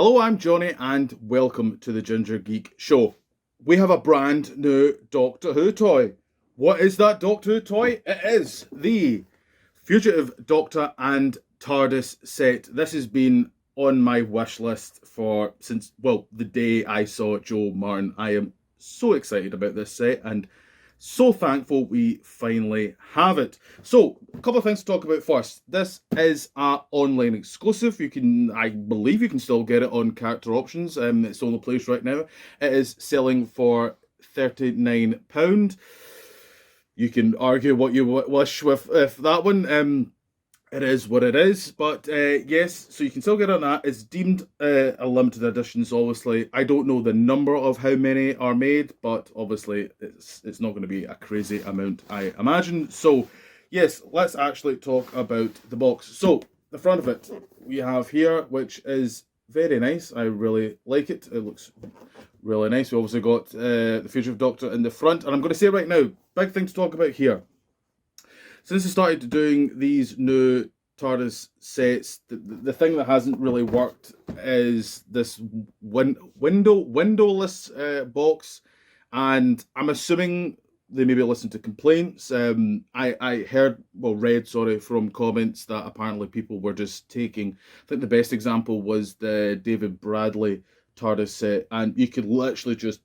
Hello, I'm Johnny, and welcome to the Ginger Geek Show. We have a brand new Doctor Who toy. What is that Doctor Who toy? It is the Fugitive Doctor and Tardis set. This has been on my wish list since the day I saw Joe Martin. I am so excited about this set and so thankful we finally have it. So, a couple of things to talk about first. This is an online exclusive. I believe you can still get it on Character Options. It's the only place right now. It is selling for £39. You can argue what you wish with that one. It is what it is, but yes, so you can still get it on that. It's deemed a limited edition, so obviously I don't know the number of how many are made, but obviously it's not going to be a crazy amount, I imagine. So yes, let's actually talk about the box. So the front of it we have here, which is very nice. I really like it. It looks really nice. We obviously got the Fugitive Doctor in the front, and I'm going to say right now, big thing to talk about here. Since I started doing these new TARDIS sets, the thing that hasn't really worked is this windowless box, and I'm assuming they maybe listened to complaints. I read from comments that apparently people were just taking. I think the best example was the David Bradley TARDIS set, and you could literally just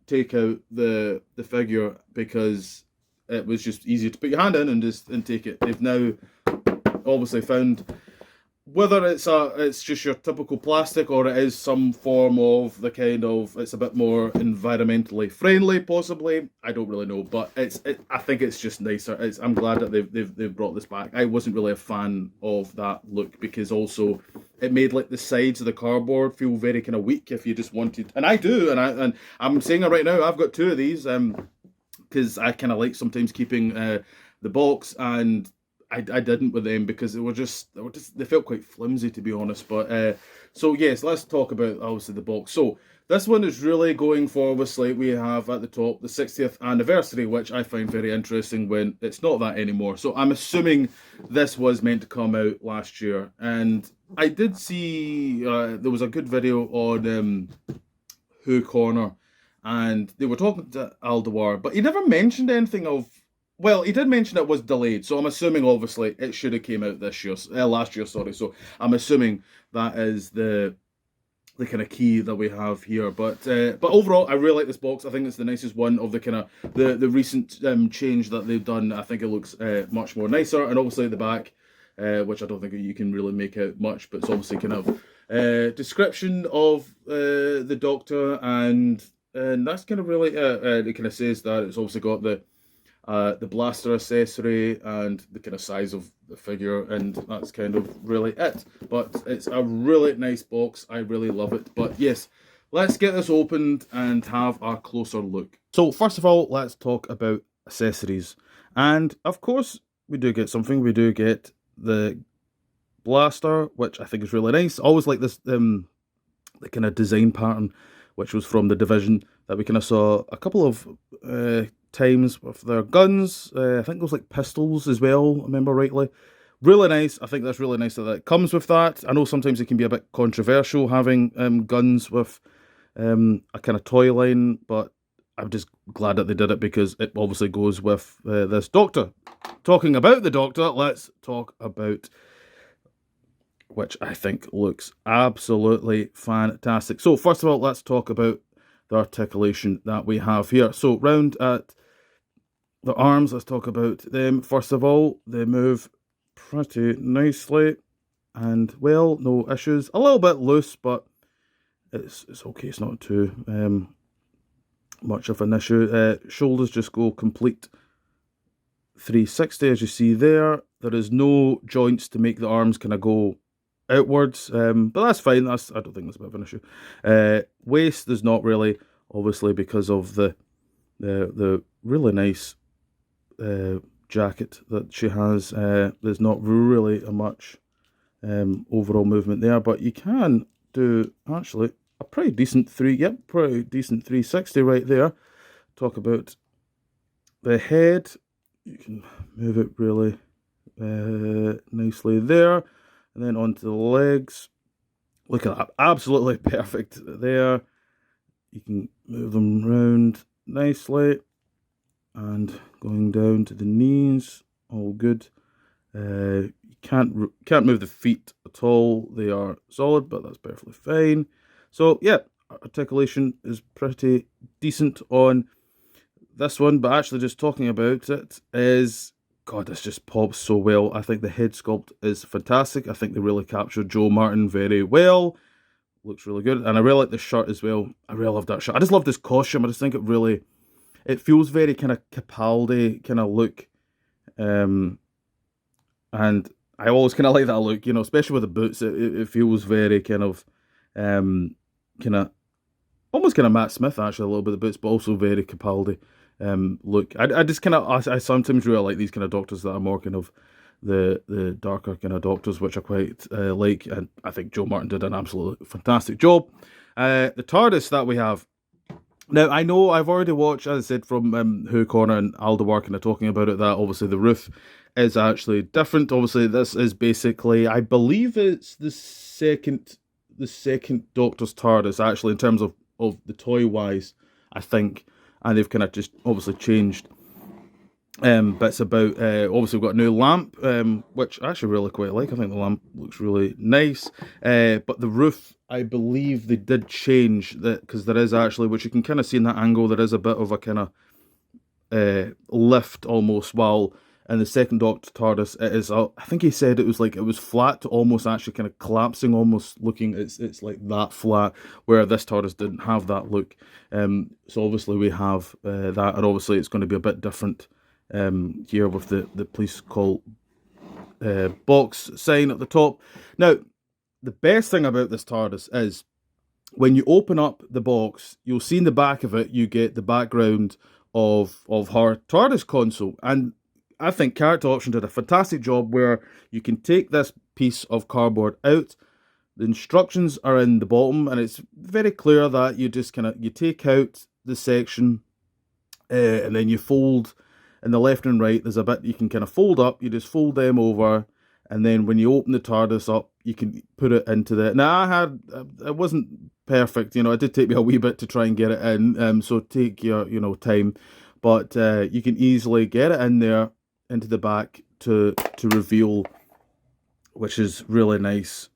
take out the figure because it was just easier to put your hand in and take it. They've now obviously found whether it's just your typical plastic or it is some form of it's a bit more environmentally friendly, possibly. I don't really know, but I think it's just nicer. I'm glad that they've brought this back. I wasn't really a fan of that look because also it made like the sides of the cardboard feel very kind of weak if you just wanted. And I do, and I'm saying it right now. I've got two of these. Because I kind of like sometimes keeping the box, and I didn't with them because they felt quite flimsy, to be honest. But so yes, let's talk about obviously the box. So this one is really going for, obviously we have at the top the 60th anniversary, which I find very interesting when it's not that anymore. So I'm assuming this was meant to come out last year, and I did see there was a good video on Who Corner. And they were talking to Aldebar, but he never mentioned anything of. Well, he did mention it was delayed, so I'm assuming obviously it should have came out last year. Sorry, so I'm assuming that is the kind of key that we have here. But overall, I really like this box. I think it's the nicest one of the kind of the recent change that they've done. I think it looks much more nicer, and obviously the back, which I don't think you can really make out much, but it's obviously kind of description of the Doctor and that's kind of really it kind of says that it's also got the blaster accessory and the kind of size of the figure, and that's kind of really it. But it's a really nice box. I really love it. But yes, let's get this opened and have a closer look. So first of all, let's talk about accessories. And of course, we do get something. We do get the blaster, which I think is really nice. I always like this the kind of design pattern, which was from the Division, that we kind of saw a couple of times with their guns. I think it was like pistols as well, I remember rightly. Really nice. I think that's really nice that it comes with that. I know sometimes it can be a bit controversial having guns with a kind of toy line, but I'm just glad that they did it because it obviously goes with this Doctor. Talking about the Doctor, let's talk about, which I think looks absolutely fantastic. So first of all, let's talk about the articulation that we have here. So round at the arms, let's talk about them. First of all, they move pretty nicely, and well, no issues. A little bit loose, but it's okay. It's not too much of an issue. Shoulders just go complete 360, as you see there. There is no joints to make the arms kind of go outwards, but that's fine. I don't think that's a bit of an issue. Waist is not really, obviously, because of the really nice jacket that she has. There's not really a much overall movement there, but you can do actually a pretty decent 360 right there. Talk about the head. You can move it really nicely there. And then onto the legs. Look at that, absolutely perfect there. You can move them around nicely, and going down to the knees, all good. You can't move the feet at all. They are solid, but that's perfectly fine. So yeah, articulation is pretty decent on this one. But actually, just talking about it is, God, this just pops so well. I think the head sculpt is fantastic. I think they really captured Joe Martin very well. Looks really good, and I really like the shirt as well. I really love that shirt. I just love this costume. I just think it feels very kind of Capaldi kind of look. Um, and I always kind of like that look, especially with the boots. It feels very um, kind of almost kind of Matt Smith actually a little bit of the boots, but also very Capaldi look. I just kind of I sometimes really like these kind of doctors that are more kind of the darker kind of doctors, which I quite like, and I think Joe Martin did an absolutely fantastic job. The TARDIS that we have. Now, I know I've already watched, as I said, from Who Corner and Alderwar kind of talking about it, that obviously the roof is actually different. Obviously, this is basically, I believe it's the second Doctor's TARDIS, actually, in terms of the toy-wise, I think. And they've kind of just obviously changed bits about. Obviously, we've got a new lamp, which I actually really quite like. I think the lamp looks really nice. But the roof, I believe they did change that, because there is actually, which you can kind of see in that angle, there is a bit of a kind of lift almost, while in the second Doctor TARDIS it is, I think he said it was flat to almost actually kind of collapsing, almost looking, it's like that flat, where this TARDIS didn't have that look. So obviously we have that, and obviously it's going to be a bit different here with the police call box sign at the top. Now, the best thing about this TARDIS is when you open up the box, you'll see in the back of it, you get the background of her TARDIS console. And I think Character Option did a fantastic job where you can take this piece of cardboard out. The instructions are in the bottom, and it's very clear that you just you take out the section, and then you fold in the left and right. There's a bit you can kind of fold up. You just fold them over, and then when you open the TARDIS up, you can put it into the. Now it wasn't perfect, it did take me a wee bit to try and get it in. So take your time, but you can easily get it in there into the back to reveal, which is really nice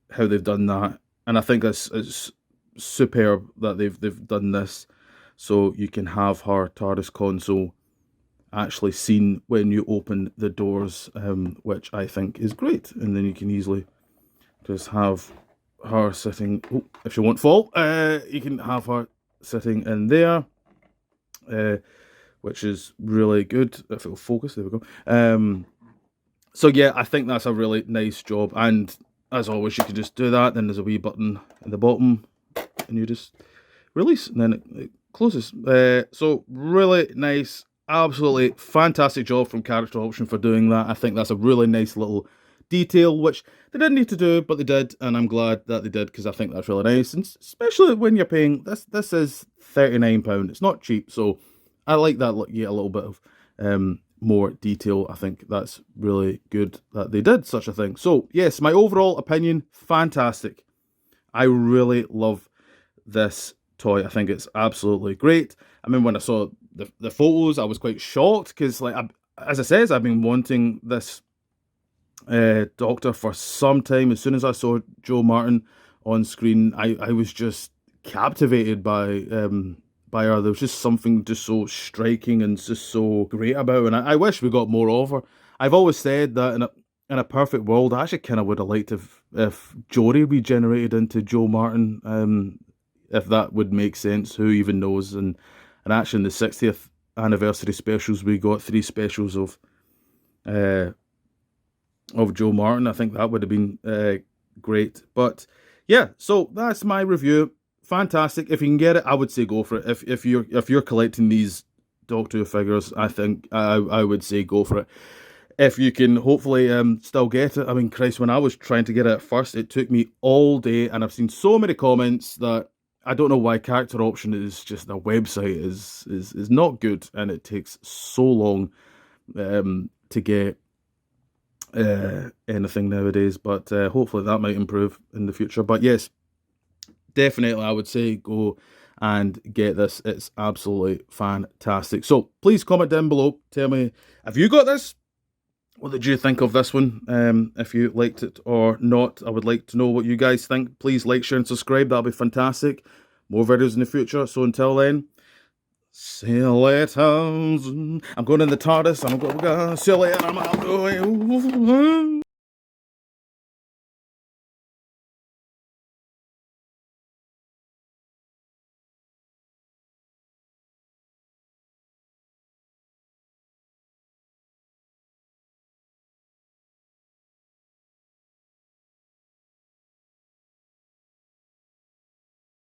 how they've done that. And I think it's superb that they've done this, so you can have her TARDIS console actually seen when you open the doors, which I think is great. And then you can easily just have her sitting. Oh, if she won't fall, you can have her sitting in there, which is really good. If it'll focus, there we go. So yeah, I think that's a really nice job. And as always, you can just do that. Then there's a wee button at the bottom, and you just release, and then it closes. So really nice. Absolutely fantastic job from Character Option for doing that. I think that's a really nice little detail, which they didn't need to do, but they did, and I'm glad that they did, because I think that's really nice, and especially when you're paying this. This is £39. It's not cheap, so I like that. You get a little bit of more detail. I think that's really good that they did such a thing. So yes, my overall opinion, fantastic. I really love this toy. I think it's absolutely great. I mean, when I saw the photos, I was quite shocked, because, as I said, I've been wanting this Doctor for some time. As soon as I saw Joe Martin on screen, I was just captivated by her. There was just something just so striking and just so great about her, and I wish we got more of her. I've always said that in a perfect world, I actually kind of would have liked if Jodie regenerated into Joe Martin, if that would make sense. Who even knows? And actually, in the 60th anniversary specials, we got 3 specials of Joe Martin. I think that would have been great. But yeah, so that's my review. Fantastic. If you can get it, I would say go for it. If you're collecting these Doctor Who figures, I think I would say go for it. If you can hopefully still get it. I mean, Christ, when I was trying to get it at first, it took me all day, and I've seen so many comments that I don't know why Character Option is just, their website is not good, and it takes so long to get anything nowadays, but hopefully that might improve in the future. But yes, definitely I would say go and get this. It's absolutely fantastic. So please comment down below. Tell me, have you got this? What did you think of this one? If you liked it or not, I would like to know what you guys think. Please like, share, and subscribe. That'll be fantastic. More videos in the future. So until then, see you later. I'm going in the Tardis. I'm going to see you later. I'm out going.